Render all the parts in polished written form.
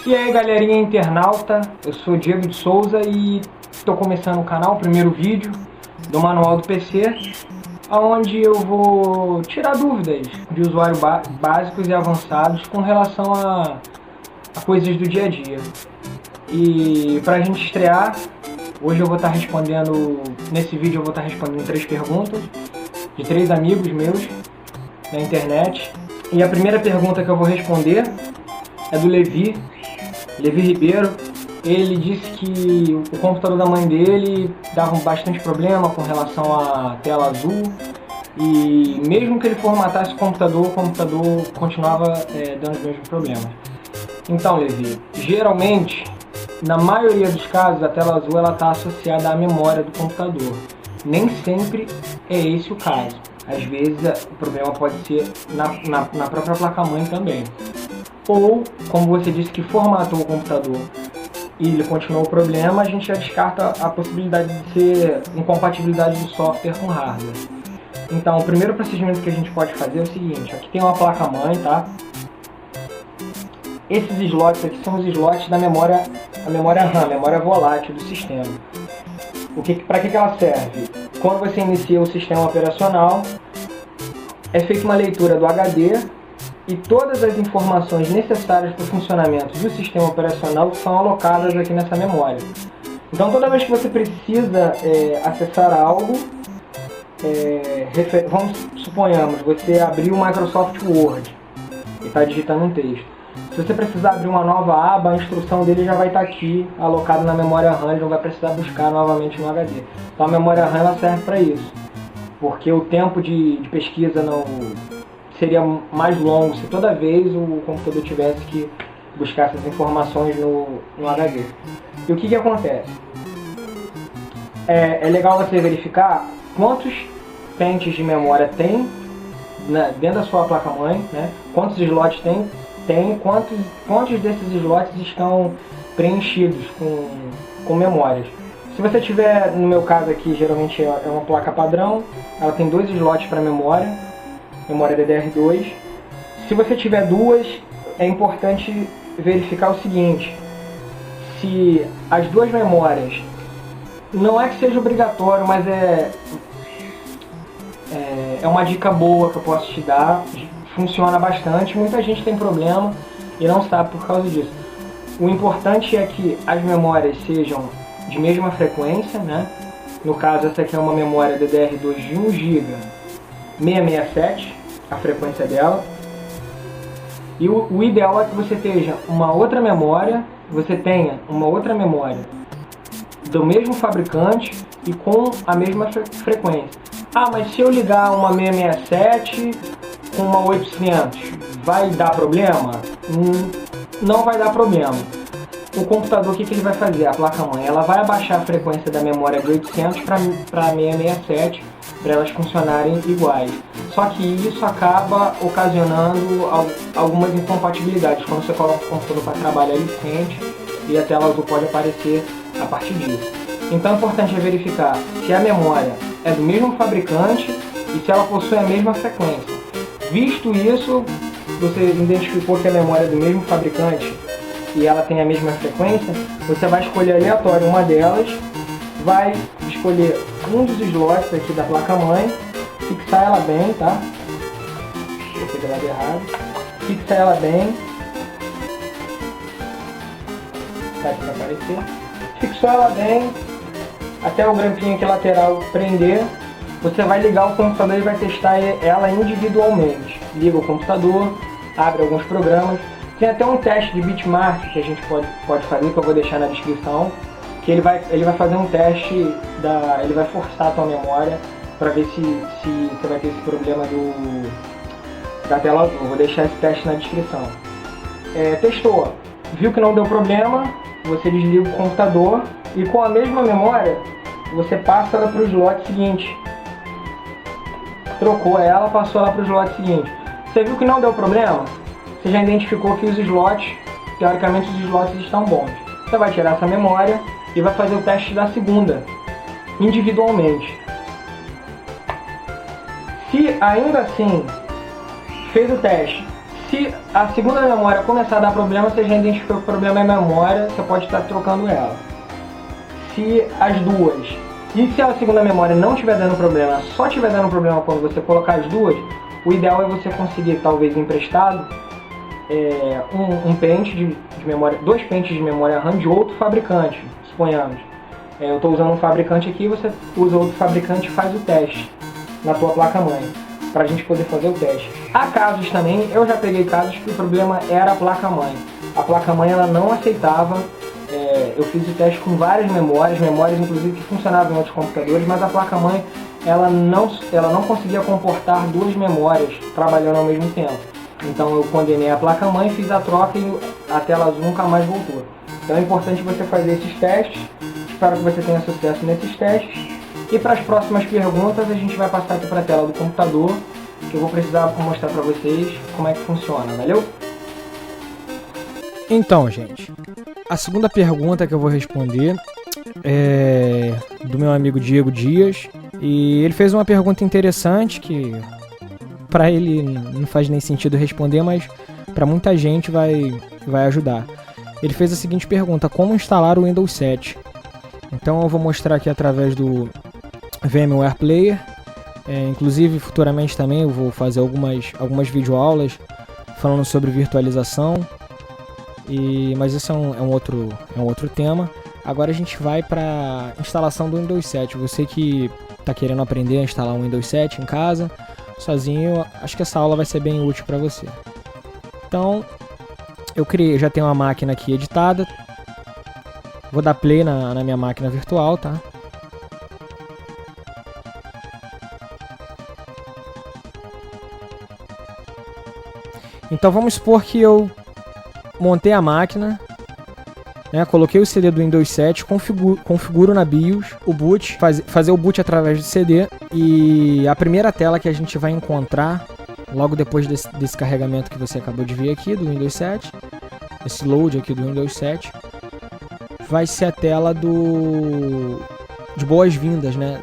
E aí galerinha internauta, eu sou Diego de Souza e estou começando o canal, o primeiro vídeo do Manual do PC, onde eu vou tirar dúvidas de usuários básicos e avançados com relação a coisas do dia a dia. E para a gente estrear, hoje eu vou estar respondendo, nesse vídeo eu vou estar respondendo 3 perguntas de 3 amigos meus na internet. E a primeira pergunta que eu vou responder é do Levi Ribeiro. Ele disse que o computador da mãe dele dava bastante problema com relação à tela azul e mesmo que ele formatasse o computador continuava dando os mesmos problemas. Então, Levi, geralmente, na maioria dos casos, a tela azul está associada à memória do computador. Nem sempre é esse o caso. Às vezes o problema pode ser na própria placa-mãe também. Ou, como você disse que formatou o computador e ele continuou o problema, a gente já descarta a possibilidade de ser incompatibilidade do software com hardware. Então, o primeiro procedimento que a gente pode fazer é o seguinte: aqui tem uma placa-mãe, tá? Esses slots aqui são os slots da memória, a memória RAM, memória volátil do sistema. Para que ela serve? Quando você inicia o sistema operacional, é feita uma leitura do HD e todas as informações necessárias para o funcionamento do sistema operacional são alocadas aqui nessa memória. Então, toda vez que você precisa acessar algo, suponhamos, você abriu o Microsoft Word e está digitando um texto. Se você precisar abrir uma nova aba, a instrução dele já vai estar aqui alocada na memória RAM, ele não vai precisar buscar novamente no HD. Então a memória RAM ela serve para isso, porque o tempo de pesquisa não seria mais longo se toda vez o computador tivesse que buscar essas informações no HD. E o que acontece? É legal você verificar quantos pentes de memória tem dentro da sua placa-mãe, né? Quantos slots tem, quantos desses slots estão preenchidos com memórias. Se você tiver, no meu caso aqui, geralmente é uma placa padrão, ela tem 2 slots para memória DDR2. Se você tiver 2, é importante verificar o seguinte: se as 2 memórias, não é que seja obrigatório, mas é uma dica boa que eu posso te dar. Funciona bastante, muita gente tem problema e não sabe por causa disso. O importante é que as memórias sejam de mesma frequência, né? No caso, essa aqui é uma memória DDR2 de 1 GB, 667, a frequência dela. E o ideal é que você tenha uma outra memória do mesmo fabricante e com a mesma frequência. Ah, mas se eu ligar uma 667 com uma 800, vai dar problema? Não vai dar problema. O computador, o que ele vai fazer? A placa-mãe, ela vai abaixar a frequência da memória de 800 para 667, para elas funcionarem iguais. Só que isso acaba ocasionando algumas incompatibilidades. Quando você coloca o computador para trabalhar, ele sente e a tela azul pode aparecer a partir disso. Então é importante verificar se a memória é do mesmo fabricante e se ela possui a mesma frequência. Visto isso, você identificou que a memória é do mesmo fabricante e ela tem a mesma frequência, você vai escolher aleatório uma delas, vai escolher um dos slots aqui da placa-mãe, fixar ela bem, tá? Coloquei do lado errado. Fixar ela bem. Tá aqui para aparecer. Fixou ela bem, até o grampinho aqui lateral prender. Você vai ligar o computador e vai testar ela individualmente. Liga o computador, abre alguns programas. Tem até um teste de bitmark que a gente pode fazer, que eu vou deixar na descrição. Que ele vai fazer um teste, ele vai forçar a tua memória para ver se você vai ter esse problema da tela azul. Vou deixar esse teste na descrição. Testou, viu que não deu problema, você desliga o computador e com a mesma memória você passa ela para o slot seguinte. Trocou ela, passou ela para o slot seguinte. Você viu que não deu problema? Você já identificou que os slots, teoricamente os slots estão bons. Você vai tirar essa memória e vai fazer o teste da segunda, individualmente. Se ainda assim fez o teste, se Se a segunda memória começar a dar problema, você já identificou que o problema é a memória, você pode estar trocando ela. Se as duas, e se a segunda memória não estiver dando problema, só estiver dando problema quando você colocar as duas, o ideal é você conseguir, talvez emprestado, um pente de memória, 2 pentes de memória RAM de outro fabricante, suponhamos. Eu estou usando um fabricante aqui, você usa outro fabricante e faz o teste na tua placa-mãe, para a gente poder fazer o teste. Há casos também, eu já peguei casos que o problema era a placa-mãe. A placa-mãe ela não aceitava, eu fiz o teste com várias memórias inclusive que funcionavam em outros computadores, mas a placa-mãe ela não conseguia comportar 2 memórias trabalhando ao mesmo tempo. Então eu condenei a placa-mãe, fiz a troca e a tela azul nunca mais voltou. Então é importante você fazer esses testes, espero que você tenha sucesso nesses testes. E para as próximas perguntas a gente vai passar aqui para a tela do computador, que eu vou precisar mostrar para vocês como é que funciona, valeu? Então, gente, a segunda pergunta que eu vou responder é do meu amigo Diego Dias, e ele fez uma pergunta interessante que para ele não faz nem sentido responder, mas para muita gente vai ajudar. Ele fez a seguinte pergunta: como instalar o Windows 7? Então eu vou mostrar aqui através do VMware Player. Inclusive futuramente também eu vou fazer algumas videoaulas falando sobre virtualização, mas esse é um outro tema. Agora a gente vai para instalação do Windows 7. Você que está querendo aprender a instalar o Windows 7 em casa, sozinho, acho que essa aula vai ser bem útil para você. Então, eu já tenho uma máquina aqui editada. Vou dar play na minha máquina virtual, tá? Então vamos supor que eu montei a máquina, né, coloquei o CD do Windows 7, configuro na BIOS o boot, fazer o boot através do CD, e a primeira tela que a gente vai encontrar logo depois desse carregamento que você acabou de ver aqui do Windows 7, esse load aqui do Windows 7, vai ser a tela de boas-vindas, né,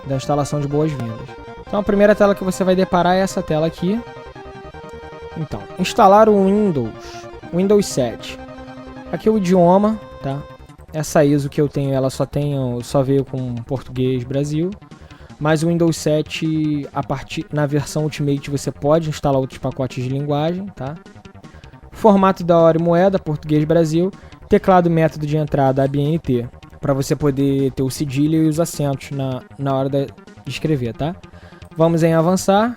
da instalação de boas-vindas. Então a primeira tela que você vai deparar é essa tela aqui. Então, instalar o Windows 7. Aqui é o idioma, tá? Essa ISO que eu tenho, ela só veio com português Brasil. Mas o Windows 7, na versão Ultimate, você pode instalar outros pacotes de linguagem, tá? Formato da hora e moeda, português Brasil. Teclado método de entrada ABNT, para você poder ter o cedilha e os acentos na hora de escrever, tá? Vamos em avançar.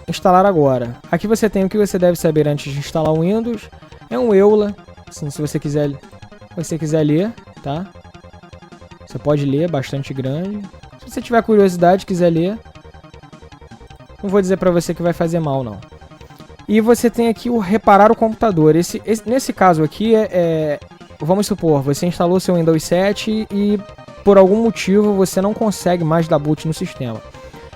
Instalar agora. Aqui você tem o que você deve saber antes de instalar o Windows. É um EULA, assim, se você quiser ler, tá? Você pode ler, bastante grande. Se você tiver curiosidade, quiser ler, não vou dizer para você que vai fazer mal, não. E você tem aqui o reparar o computador. Nesse caso aqui, vamos supor, você instalou seu Windows 7 e por algum motivo você não consegue mais dar boot no sistema.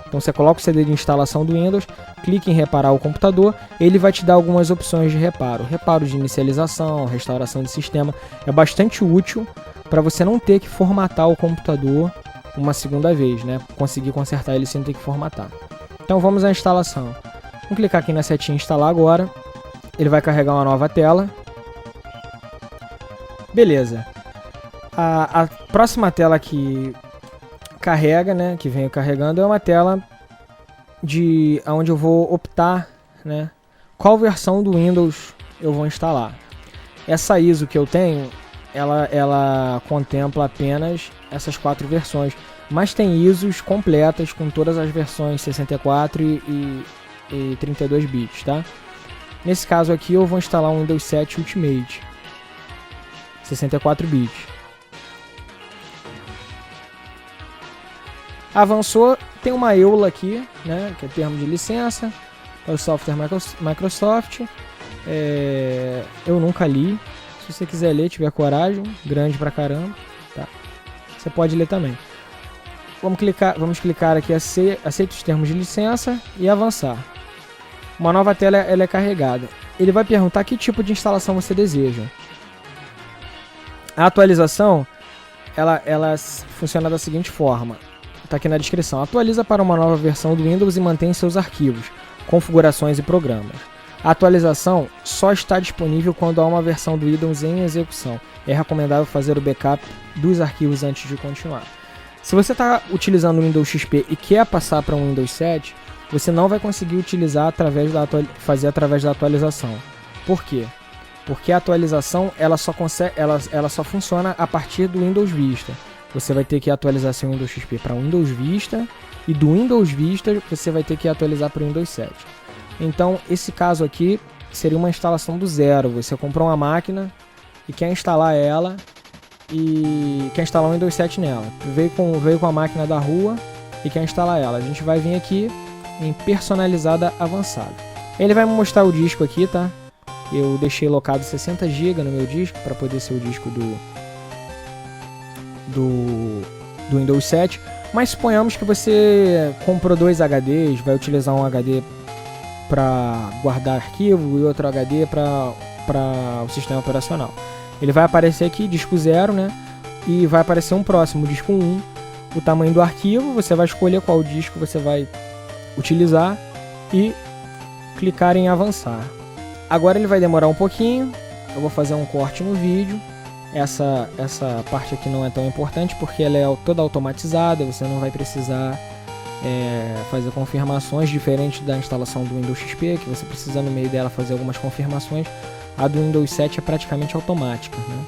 Então você coloca o CD de instalação do Windows, clica em reparar o computador, ele vai te dar algumas opções de reparo. Reparo de inicialização, restauração de sistema. É bastante útil para você não ter que formatar o computador uma segunda vez, né? Conseguir consertar ele sem ter que formatar. Então vamos à instalação. Vamos clicar aqui na setinha instalar agora. Ele vai carregar uma nova tela. Beleza. A próxima tela que carrega, né, que venho carregando, é uma tela onde eu vou optar, né, qual versão do Windows eu vou instalar. Essa ISO que eu tenho, ela contempla apenas essas 4 versões, mas tem ISOs completas com todas as versões 64 e 32 bits, tá? Nesse caso aqui eu vou instalar um Windows 7 Ultimate 64 bits. Avançou, tem uma EULA aqui, né, que é termo de licença, é o software Microsoft. Eu nunca li. Se você quiser ler, tiver coragem, grande pra caramba, tá? Você pode ler também. Vamos clicar aqui, aceita os termos de licença e avançar. Uma nova tela ela é carregada. Ele vai perguntar que tipo de instalação você deseja. A atualização, ela funciona da seguinte forma. Está aqui na descrição. Atualiza para uma nova versão do Windows e mantém seus arquivos. configurações e programas. A atualização só está disponível quando há uma versão do Windows em execução. É recomendável fazer o backup dos arquivos antes de continuar. Se você está utilizando o Windows XP e quer passar para um Windows 7, você não vai conseguir utilizar fazer através da atualização. Por quê? Porque a atualização ela só funciona a partir do Windows Vista. Você vai ter que atualizar seu Windows XP para o Windows Vista, e do Windows Vista você vai ter que atualizar para o Windows 7. Então, esse caso aqui seria uma instalação do zero. Você comprou uma máquina e quer instalar ela e quer instalar o Windows 7 nela. Veio com a máquina da rua e quer instalar ela. A gente vai vir aqui em personalizada avançada. Ele vai me mostrar o disco aqui, tá? Eu deixei locado 60 GB no meu disco para poder ser o disco do Windows 7. Mas suponhamos que você comprou 2 HDs, vai utilizar um HD para guardar arquivo e outro HD para o sistema operacional. Ele vai aparecer aqui, disco 0, né? E vai aparecer um próximo, disco 1. O tamanho do arquivo, você vai escolher qual disco você vai utilizar e clicar em avançar. Agora ele vai demorar um pouquinho, eu vou fazer um corte no vídeo. Essa parte aqui não é tão importante porque ela é toda automatizada, você não vai precisar fazer confirmações, diferente da instalação do Windows XP, que você precisa no meio dela fazer algumas confirmações. A do Windows 7 é praticamente automática, né?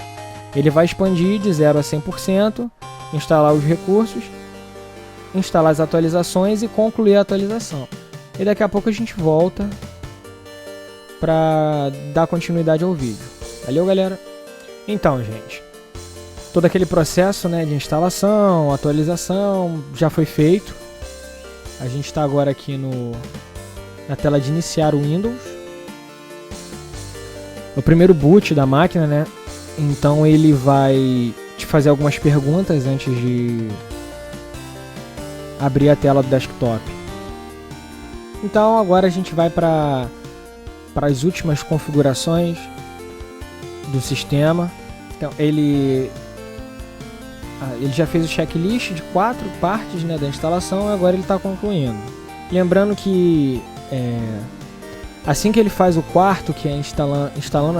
Ele vai expandir de 0 a 100%, instalar os recursos, instalar as atualizações e concluir a atualização. E daqui a pouco a gente volta para dar continuidade ao vídeo. Valeu, galera? Então, gente, todo aquele processo, né, de instalação, atualização já foi feito. A gente está agora aqui na tela de iniciar o Windows. O primeiro boot da máquina, né? Então ele vai te fazer algumas perguntas antes de abrir a tela do desktop. Então agora a gente vai para as últimas configurações do sistema. Então ele já fez o checklist de 4 partes, né, da instalação, e agora ele está concluindo. Lembrando que assim que ele faz o quarto, que é instalando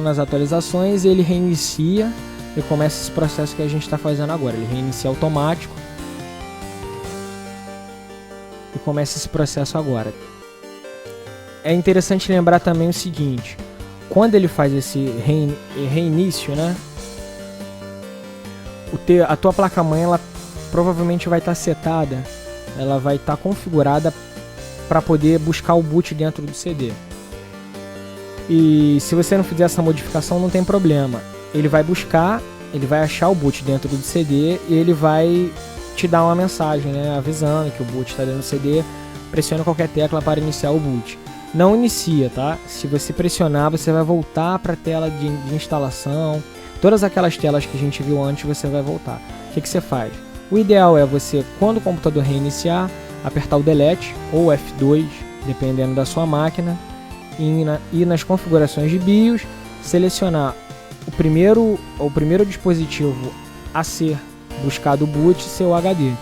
as atualizações, ele reinicia e começa esse processo que a gente está fazendo agora. Ele reinicia automático e começa esse processo agora. É interessante lembrar também o seguinte: quando ele faz esse reinício, né, a tua placa-mãe ela provavelmente vai estar setada, ela vai estar configurada para poder buscar o boot dentro do CD. E se você não fizer essa modificação, não tem problema. Ele vai buscar, ele vai achar o boot dentro do CD e ele vai te dar uma mensagem, né, avisando que o boot está dentro do CD. Pressione qualquer tecla para iniciar o boot. Não inicia, tá? Se você pressionar, você vai voltar para a tela de instalação. Todas aquelas telas que a gente viu antes, você vai voltar. O que você faz? O ideal é você, quando o computador reiniciar, apertar o Delete ou F2, dependendo da sua máquina, e ir nas configurações de BIOS, selecionar o primeiro dispositivo a ser buscado o boot, seu HD,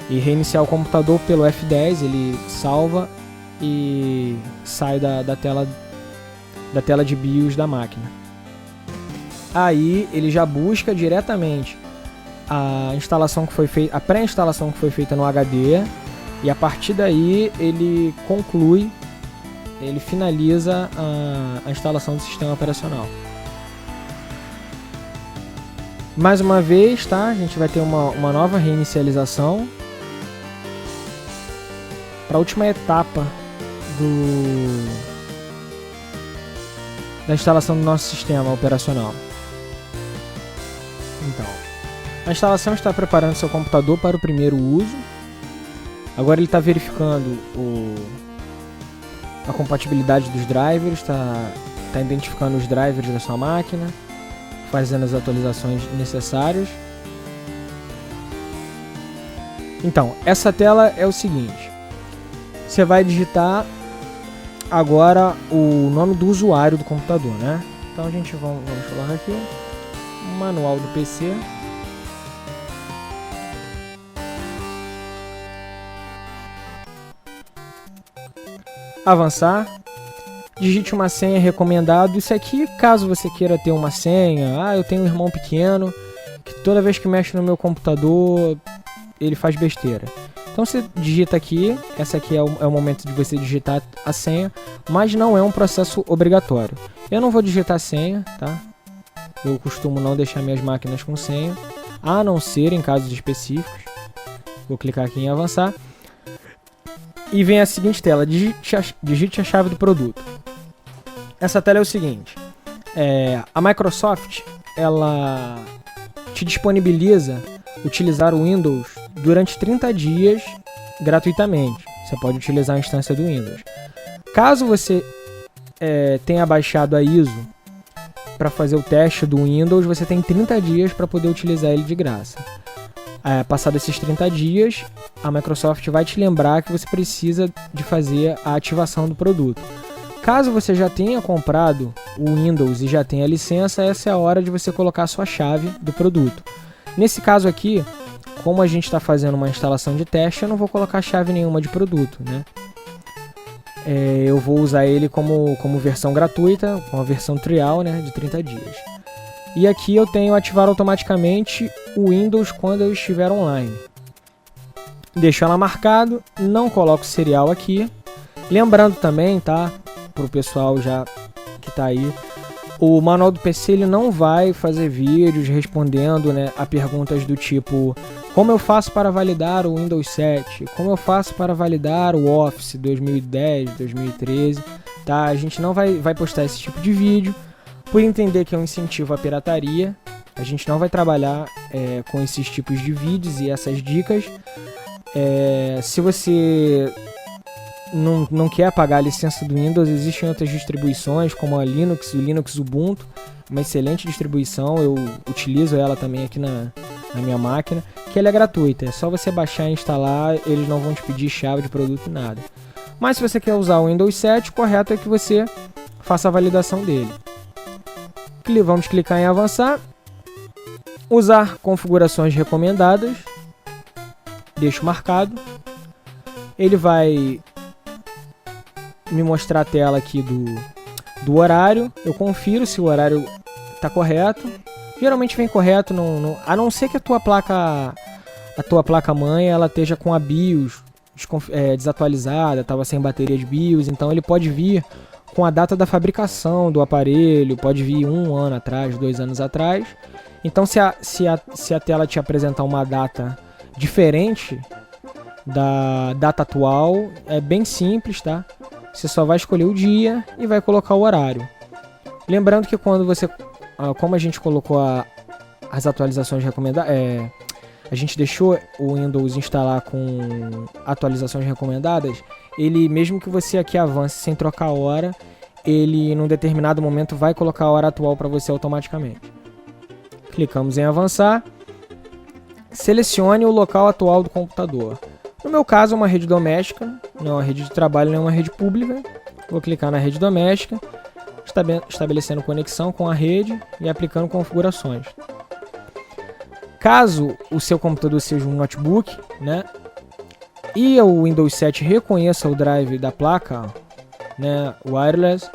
e reiniciar o computador pelo F10. Ele salva e sai da tela de BIOS da máquina. Aí ele já busca diretamente a instalação que foi feita, a pré-instalação que foi feita no HD, e a partir daí ele conclui, ele finaliza a instalação do sistema operacional. Mais uma vez, tá? A gente vai ter uma nova reinicialização para a última etapa da instalação do nosso sistema operacional. Então, a instalação está preparando seu computador para o primeiro uso. Agora ele está verificando a compatibilidade dos drivers, está identificando os drivers da sua máquina, fazendo as atualizações necessárias. Então, essa tela é o seguinte: você vai digitar agora o nome do usuário do computador, né? Então a gente vamos colocar aqui manual do PC. avançar, digite uma senha recomendada. Isso aqui, caso você queira ter uma senha, eu tenho um irmão pequeno que toda vez que mexe no meu computador ele faz besteira. Então você digita aqui, essa aqui é o momento de você digitar a senha, mas não é um processo obrigatório. Eu não vou digitar a senha, tá? Eu costumo não deixar minhas máquinas com senha, a não ser em casos específicos. Vou clicar aqui em avançar. E vem a seguinte tela, digite a chave do produto. Essa tela é o seguinte, a Microsoft, ela te disponibiliza utilizar o Windows durante 30 dias gratuitamente. Você pode utilizar a instância do Windows. Caso você tenha baixado a ISO para fazer o teste do Windows, você tem 30 dias para poder utilizar ele de graça. Passados esses 30 dias, a Microsoft vai te lembrar que você precisa de fazer a ativação do produto. Caso você já tenha comprado o Windows e já tenha a licença, essa é a hora de você colocar a sua chave do produto. Nesse caso aqui, como a gente está fazendo uma instalação de teste, eu não vou colocar chave nenhuma de produto, né? Eu vou usar ele como versão gratuita, com a versão trial, né, de 30 dias. E aqui eu tenho ativar automaticamente o Windows quando eu estiver online. Deixo ela marcado, não coloco serial aqui. Lembrando também, tá, para o pessoal já que está aí, o manual do PC ele não vai fazer vídeos respondendo, né, a perguntas do tipo: como eu faço para validar o Windows 7? Como eu faço para validar o Office 2010, 2013? Tá? A gente não vai postar esse tipo de vídeo, por entender que é um incentivo à pirataria. A gente não vai trabalhar com esses tipos de vídeos e essas dicas. Se você não quer pagar a licença do Windows, existem outras distribuições como a Linux, o Linux Ubuntu, uma excelente distribuição, eu utilizo ela também aqui na minha máquina, que ela é gratuita, é só você baixar e instalar, eles não vão te pedir chave de produto, nada. Mas se você quer usar o Windows 7, o correto é que você faça a validação dele. Vamos clicar em avançar, usar configurações recomendadas, deixo marcado, ele vai me mostrar a tela aqui do horário, eu confiro se o horário está correto. Geralmente vem correto, a não ser que a tua placa mãe ela esteja com a BIOS desatualizada, estava sem bateria de BIOS, então ele pode vir com a data da fabricação do aparelho, pode vir 1 ano atrás, 2 anos atrás. Então se a tela te apresentar uma data diferente da data atual, é bem simples, tá? Você só vai escolher o dia e vai colocar o horário. Lembrando que quando você, como a gente colocou as atualizações recomendadas, a gente deixou o Windows instalar com atualizações recomendadas, ele, mesmo que você aqui avance sem trocar a hora, ele num determinado momento vai colocar a hora atual para você automaticamente. Clicamos em avançar, selecione o local atual do computador. No meu caso é uma rede doméstica, não é uma rede de trabalho, nem uma rede pública. Vou clicar na rede doméstica, estabelecendo conexão com a rede e aplicando configurações. Caso o seu computador seja um notebook, né, e o Windows 7 reconheça o drive da placa, né, wireless,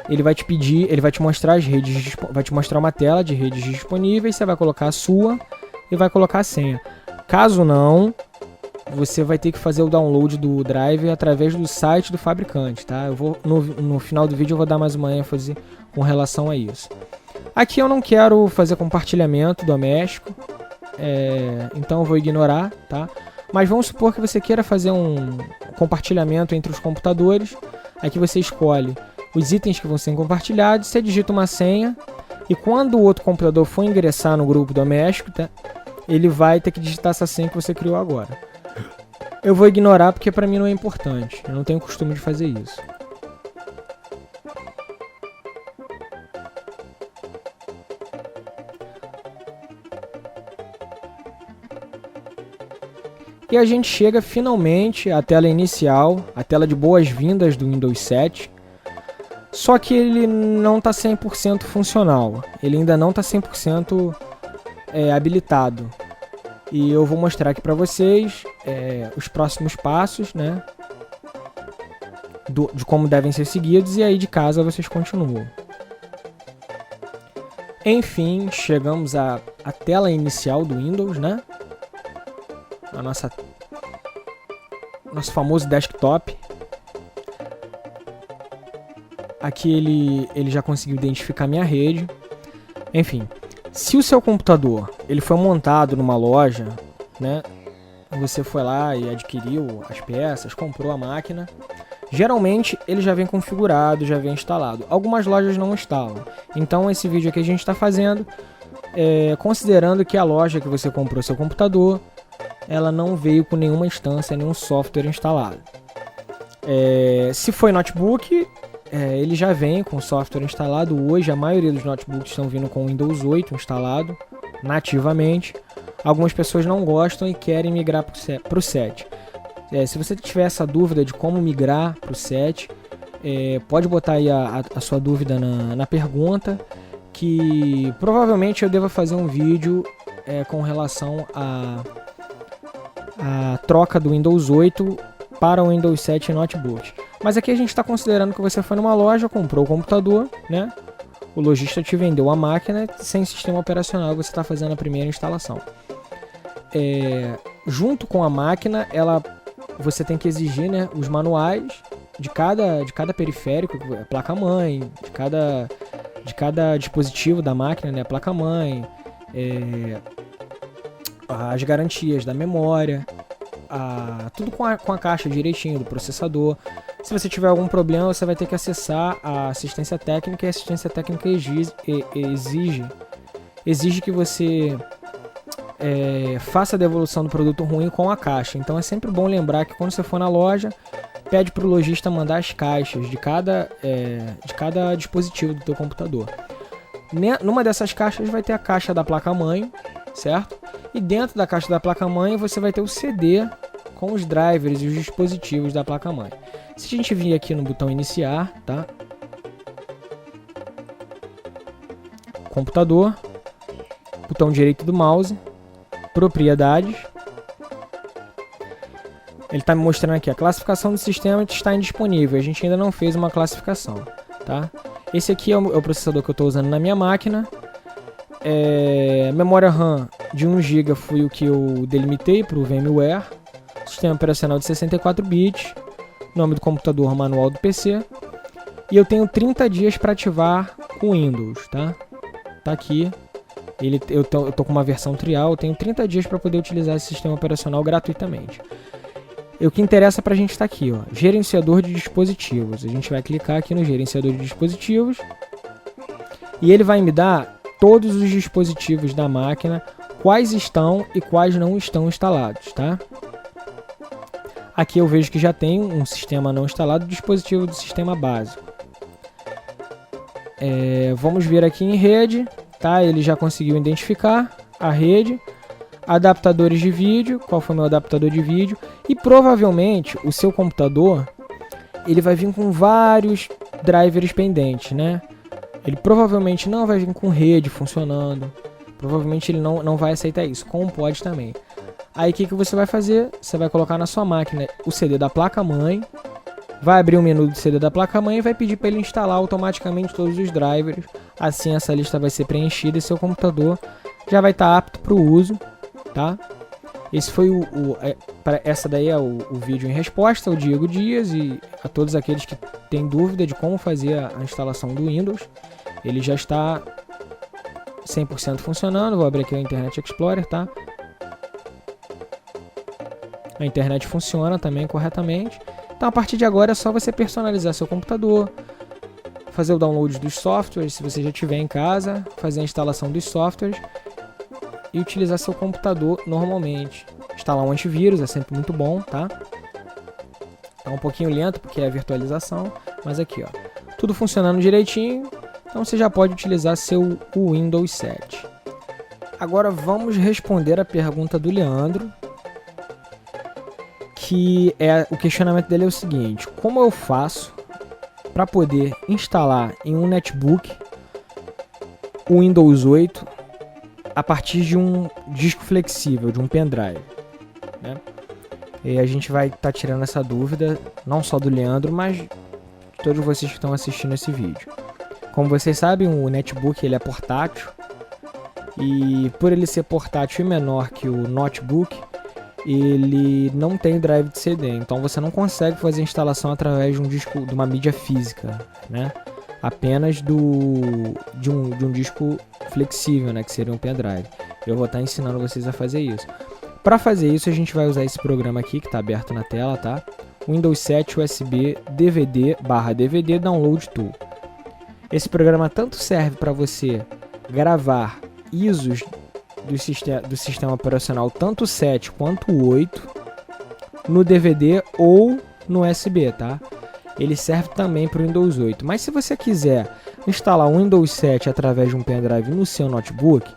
ele vai te pedir, ele vai te mostrar as redes, vai te mostrar uma tela de redes disponíveis, você vai colocar a sua e vai colocar a senha. Caso não, você vai ter que fazer o download do drive através do site do fabricante, tá? Eu vou no final do vídeo eu vou dar mais uma ênfase com relação a isso. Aqui eu não quero fazer compartilhamento doméstico, então eu vou ignorar, tá? Mas vamos supor que você queira fazer um compartilhamento entre os computadores. Aqui você escolhe os itens que vão ser compartilhados, você digita uma senha e quando o outro computador for ingressar no grupo doméstico, tá? Ele vai ter que digitar essa senha que você criou agora. Eu vou ignorar porque para mim não é importante, eu não tenho costume de fazer isso. E a gente chega finalmente à tela inicial, a tela de boas-vindas do Windows 7. Só que ele não está 100% funcional, ele ainda não está 100% habilitado. E eu vou mostrar aqui para vocês os próximos passos, né? de como devem ser seguidos, e aí de casa vocês continuam. Enfim, chegamos à tela inicial do Windows, né? Nosso famoso desktop. Aqui ele já conseguiu identificar minha rede. Enfim, se o seu computador ele foi montado numa loja, né? Você foi lá e adquiriu as peças, comprou a máquina. Geralmente ele já vem configurado, já vem instalado. Algumas lojas não instalam. Então esse vídeo aqui a gente está fazendo considerando que a loja que você comprou seu computador, ela não veio com nenhuma instância, nenhum software instalado. Se foi notebook, ele já vem com software instalado. Hoje a maioria dos notebooks estão vindo com Windows 8 instalado nativamente. Algumas pessoas não gostam e querem migrar para o 7. Se você tiver essa dúvida de como migrar para o 7, pode botar aí a sua dúvida na pergunta, que provavelmente eu deva fazer um vídeo com relação à troca do Windows 8 para o Windows 7 notebook. Mas aqui a gente está considerando que você foi numa loja, comprou o computador, né? O lojista te vendeu a máquina, sem sistema operacional você está fazendo a primeira instalação. Junto com a máquina, você tem que exigir, né, os manuais de cada periférico, placa-mãe, de cada dispositivo da máquina, né, placa-mãe, as garantias da memória, tudo com a caixa direitinho do processador. Se você tiver algum problema, você vai ter que acessar a assistência técnica, e a assistência técnica exige que você faça a devolução do produto ruim com a caixa. Então é sempre bom lembrar que quando você for na loja, pede para o lojista mandar as caixas de cada dispositivo do teu computador. Numa dessas caixas vai ter a caixa da placa-mãe, certo? E dentro da caixa da placa-mãe você vai ter o CD com os drivers e os dispositivos da placa-mãe. Se a gente vir aqui no botão iniciar, tá? Computador, botão direito do mouse, propriedades. Ele está me mostrando aqui, a classificação do sistema está indisponível, a gente ainda não fez uma classificação, tá? Esse aqui é o processador que eu estou usando na minha máquina. Memória RAM de 1 GB foi o que eu delimitei para o VMware. Sistema operacional de 64 bits. Nome do computador, manual do PC. E eu tenho 30 dias para ativar com Windows, tá? Tá aqui. Eu tô com uma versão trial, eu tenho 30 dias para poder utilizar esse sistema operacional gratuitamente. O que interessa pra gente está aqui, ó, gerenciador de dispositivos. A gente vai clicar aqui no gerenciador de dispositivos e ele vai me dar todos os dispositivos da máquina, quais estão e quais não estão instalados, tá? Aqui eu vejo que já tem um sistema não instalado, dispositivo do sistema básico. Vamos ver aqui em rede, tá? Ele já conseguiu identificar a rede. Adaptadores de vídeo, qual foi o meu adaptador de vídeo, e provavelmente o seu computador ele vai vir com vários drivers pendentes, né? Ele provavelmente não vai vir com rede funcionando, provavelmente ele não vai aceitar isso, como pode também. Aí o que você vai fazer? Você vai colocar na sua máquina o CD da placa-mãe, vai abrir o menu do CD da placa-mãe e vai pedir para ele instalar automaticamente todos os drivers. Assim essa lista vai ser preenchida e seu computador já vai estar apto para o uso. Tá? Esse foi essa daí é o vídeo em resposta ao Diego Dias e a todos aqueles que têm dúvida de como fazer a instalação do Windows. Ele já está 100% funcionando. Vou abrir aqui o Internet Explorer, tá? A internet funciona também corretamente. Então a partir de agora é só você personalizar seu computador, fazer o download dos softwares se você já tiver em casa, fazer a instalação dos softwares e utilizar seu computador normalmente. Instalar um antivírus é sempre muito bom, tá? Tá um pouquinho lento porque é a virtualização, mas aqui, ó, tudo funcionando direitinho, então você já pode utilizar seu Windows 7. Agora vamos responder a pergunta do Leandro, que o questionamento dele é o seguinte: como eu faço para poder instalar em um netbook o Windows 8 a partir de um disco flexível, de um pendrive, né? E a gente vai estar tirando essa dúvida, não só do Leandro, mas de todos vocês que estão assistindo esse vídeo. Como vocês sabem, o netbook ele é portátil. E por ele ser portátil e menor que o notebook, ele não tem drive de CD. Então você não consegue fazer a instalação através de um disco, de uma mídia física, né? Apenas de um disco flexível, né? Que seria um pendrive. Eu vou estar ensinando vocês a fazer isso. Para fazer isso, a gente vai usar esse programa aqui, que está aberto na tela, tá? Windows 7 USB DVD/DVD Download Tool. Esse programa tanto serve para você gravar ISOs do sistema operacional, tanto 7 quanto 8, no DVD ou no USB, tá? Ele serve também para o Windows 8. Mas se você quiser instalar o Windows 7 através de um pendrive no seu notebook,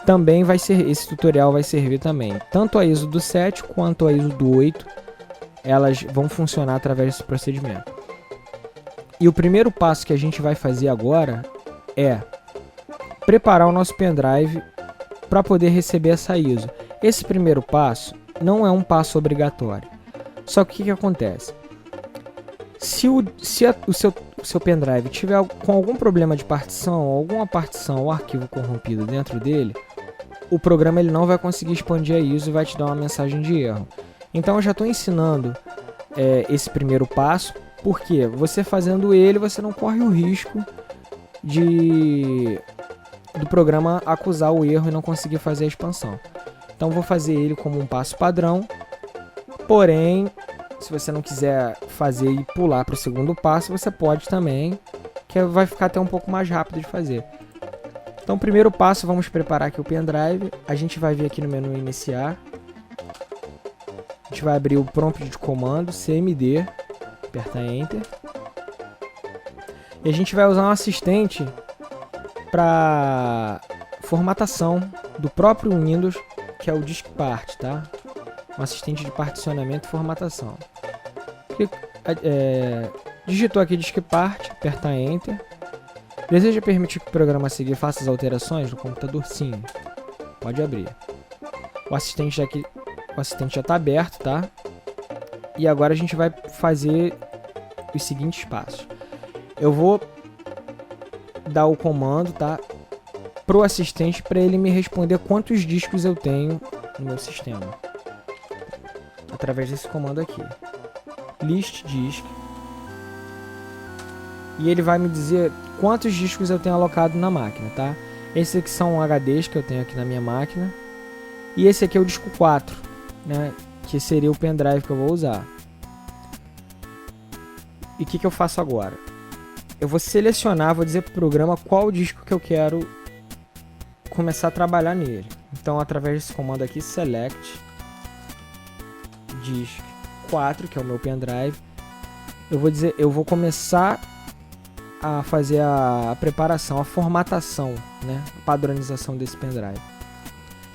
também esse tutorial vai servir também. Tanto a ISO do 7 quanto a ISO do 8, elas vão funcionar através desse procedimento. E o primeiro passo que a gente vai fazer agora é preparar o nosso pendrive para poder receber essa ISO. Esse primeiro passo não é um passo obrigatório. Só que o que acontece? Se o seu pendrive tiver com algum problema de partição, alguma partição ou arquivo corrompido dentro dele, o programa ele não vai conseguir expandir a ISO e vai te dar uma mensagem de erro. Então eu já estou ensinando esse primeiro passo, porque você fazendo ele, você não corre o risco do programa acusar o erro e não conseguir fazer a expansão. Então vou fazer ele como um passo padrão, porém, se você não quiser fazer e pular para o segundo passo, você pode também, que vai ficar até um pouco mais rápido de fazer. Então, primeiro passo, vamos preparar aqui o pendrive. A gente vai vir aqui no menu iniciar. A gente vai abrir o prompt de comando, cmd, aperta Enter. E a gente vai usar um assistente para formatação do próprio Windows, que é o DiskPart, tá? Um assistente de particionamento e formatação. Digitou aqui DiskPart, aperta Enter. Deseja permitir que o programa a seguir faça as alterações do computador? Sim. Pode abrir. O assistente já está aberto, tá? E agora a gente vai fazer os seguintes passos. Eu vou dar o comando, tá? Pro assistente para ele me responder quantos discos eu tenho no meu sistema. Através desse comando aqui. List disk. E ele vai me dizer quantos discos eu tenho alocado na máquina, tá? Esses aqui são HDs que eu tenho aqui na minha máquina. E esse aqui é o disco 4, né? Que seria o pendrive que eu vou usar. E o que eu faço agora? Eu vou selecionar, vou dizer pro programa qual disco que eu quero começar a trabalhar nele. Então, através desse comando aqui, select disk 4, que é o meu pendrive, eu vou começar a fazer a preparação, a formatação, né? A padronização desse pendrive.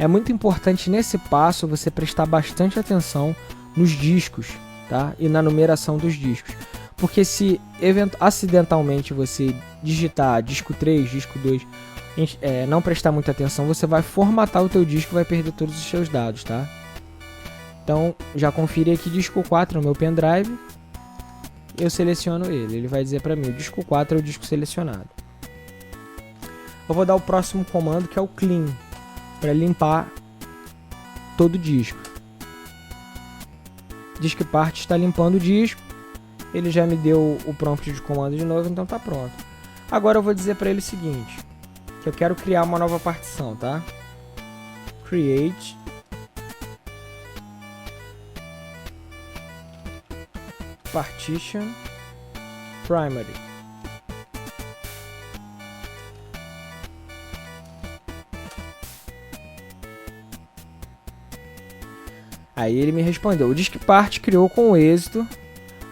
É muito importante nesse passo você prestar bastante atenção nos discos, tá? E na numeração dos discos. Porque se acidentalmente você digitar disco 3, disco 2, não prestar muita atenção, você vai formatar o teu disco e vai perder todos os seus dados, tá? Então, já conferi aqui disco 4 no meu pendrive. Eu seleciono ele. Ele vai dizer para mim, o disco 4 é o disco selecionado. Eu vou dar o próximo comando, que é o clean, para limpar todo o disco. DiskPart está limpando o disco. Ele já me deu o prompt de comando de novo, então tá pronto. Agora eu vou dizer para ele o seguinte, que eu quero criar uma nova partição, tá? Create partition primary. Aí ele me respondeu: o DiskPart criou com êxito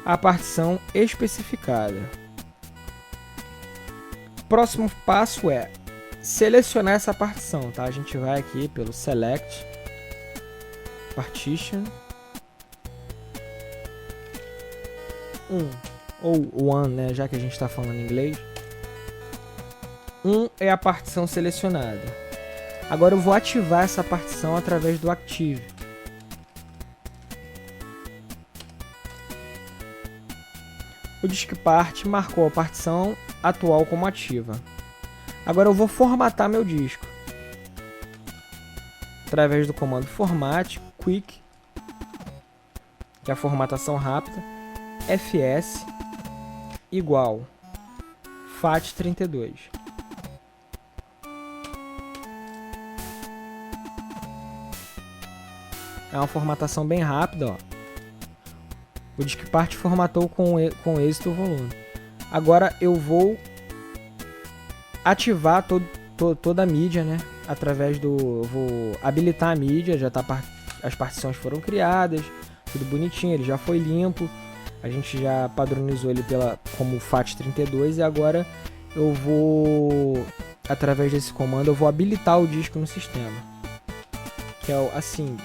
a partição especificada. Próximo passo é selecionar essa partição, tá? A gente vai aqui pelo select partition 1 ou one, né? Já que a gente está falando em inglês. 1 é a partição selecionada. Agora eu vou ativar essa partição através do Active. O Disk Part marcou a partição atual como ativa. Agora eu vou formatar meu disco. Através do comando Format, Quick, que é a formatação rápida, fs igual FAT32. É uma formatação bem rápida, ó. O Disk Part formatou com êxito o volume. Agora eu vou ativar toda a mídia, né? Através do... Eu vou habilitar a mídia, já tá, as partições foram criadas, tudo bonitinho, ele já foi limpo. A gente já padronizou ele como FAT32 e agora eu vou, através desse comando, eu vou habilitar o disco no sistema. Que é assim...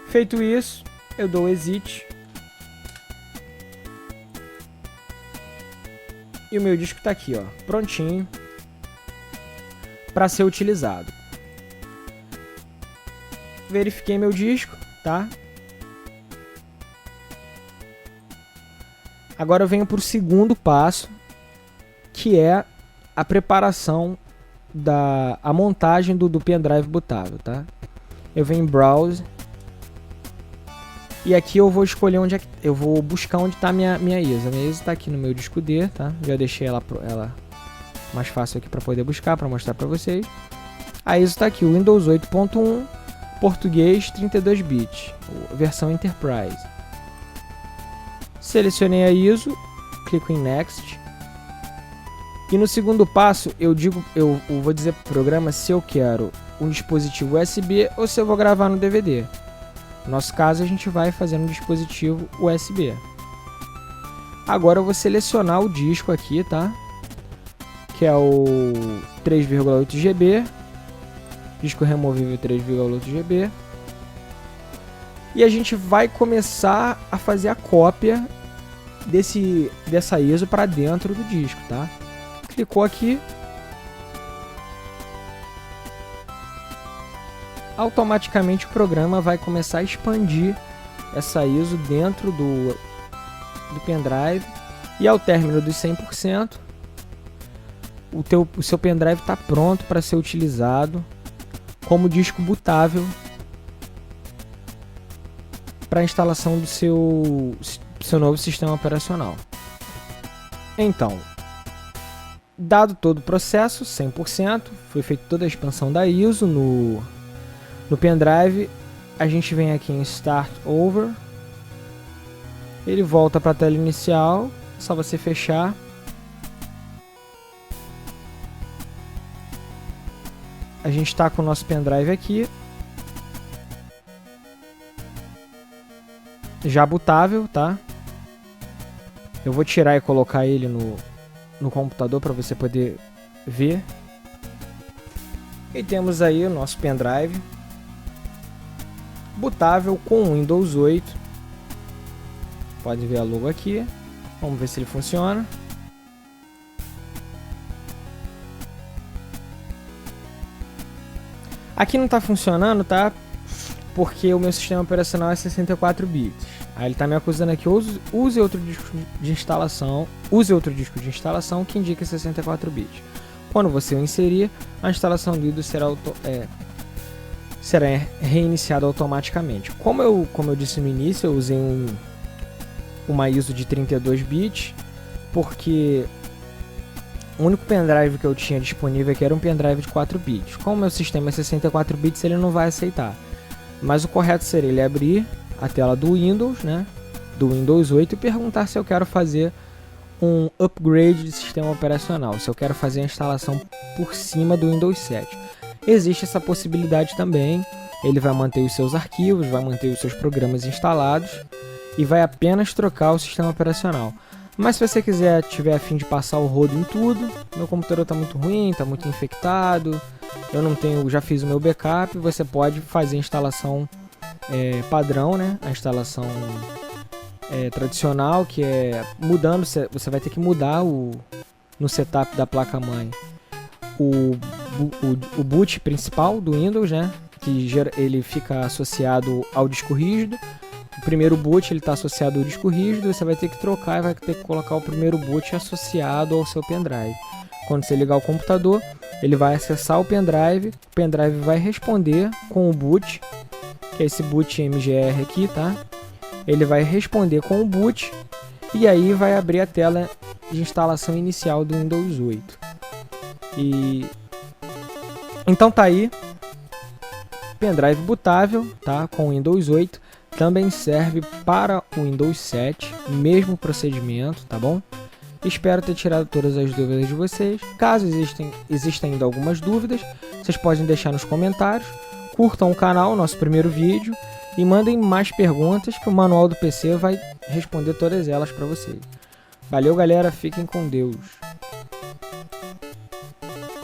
Feito isso, eu dou exit. E o meu disco está aqui, ó, prontinho para ser utilizado. Verifiquei meu disco, tá? Agora eu venho para o segundo passo, que é a preparação a montagem do pendrive bootável, tá? Eu venho em Browse. E aqui eu vou escolher eu vou buscar onde está minha ISO. A minha ISO está aqui no meu disco D, tá? Já deixei ela mais fácil aqui para poder buscar, para mostrar para vocês. A ISO está aqui, o Windows 8.1, português 32 bits, versão Enterprise. Selecionei a ISO, clico em Next. E no segundo passo eu vou dizer para o programa se eu quero um dispositivo USB ou se eu vou gravar no DVD. No nosso caso, a gente vai fazer no dispositivo USB. Agora eu vou selecionar o disco aqui, tá? Que é o 3,8 GB. Disco removível 3,8 GB. E a gente vai começar a fazer a cópia dessa ISO para dentro do disco, tá? Clicou aqui. Automaticamente o programa vai começar a expandir essa ISO dentro do pendrive e ao término dos 100% o seu pendrive está pronto para ser utilizado como disco bootável para a instalação do seu novo sistema operacional. Então, dado todo o processo, 100%, foi feita toda a expansão da ISO no pendrive, a gente vem aqui em Start Over, ele volta para a tela inicial, só você fechar. A gente está com o nosso pendrive aqui, já bootável, tá? Eu vou tirar e colocar ele no computador para você poder ver. E temos aí o nosso pendrive bootável com Windows 8. Pode ver a logo aqui. Vamos ver se ele funciona. Aqui não está funcionando, tá? Porque o meu sistema operacional é 64 bits. Aí ele está me acusando aqui, use outro disco de instalação. Use outro disco de instalação que indica 64 bits. Quando você o inserir, a instalação do Windows será reiniciado automaticamente. Como eu disse no início, eu usei uma ISO de 32 bits, porque o único pendrive que eu tinha disponível aqui era um pendrive de 4 bits. Como o meu sistema é 64 bits, ele não vai aceitar. Mas o correto seria ele abrir a tela do Windows, né, do Windows 8 e perguntar se eu quero fazer um upgrade de sistema operacional, se eu quero fazer a instalação por cima do Windows 7. Existe essa possibilidade também. Ele vai manter os seus arquivos, vai manter os seus programas instalados e vai apenas trocar o sistema operacional. Mas se você tiver a fim de passar o rodo em tudo, meu computador está muito ruim, está muito infectado, já fiz o meu backup, você pode fazer a instalação padrão, né? A instalação tradicional, que é você vai ter que mudar no setup da placa-mãe o o boot principal do Windows, né? Que ele fica associado ao disco rígido. O primeiro boot ele está associado ao disco rígido, você vai ter que trocar e vai ter que colocar o primeiro boot associado ao seu pendrive. Quando você ligar o computador, ele vai acessar o pendrive vai responder com o boot, que é esse boot MGR aqui, tá? Ele vai responder com o boot e aí vai abrir a tela de instalação inicial do Windows 8. Então tá aí, pendrive bootável, tá? Com Windows 8, também serve para o Windows 7, mesmo procedimento, tá bom? Espero ter tirado todas as dúvidas de vocês. Caso existam ainda algumas dúvidas, vocês podem deixar nos comentários. Curtam o canal, nosso primeiro vídeo, e mandem mais perguntas que o Manual do PC vai responder todas elas para vocês. Valeu, galera, fiquem com Deus.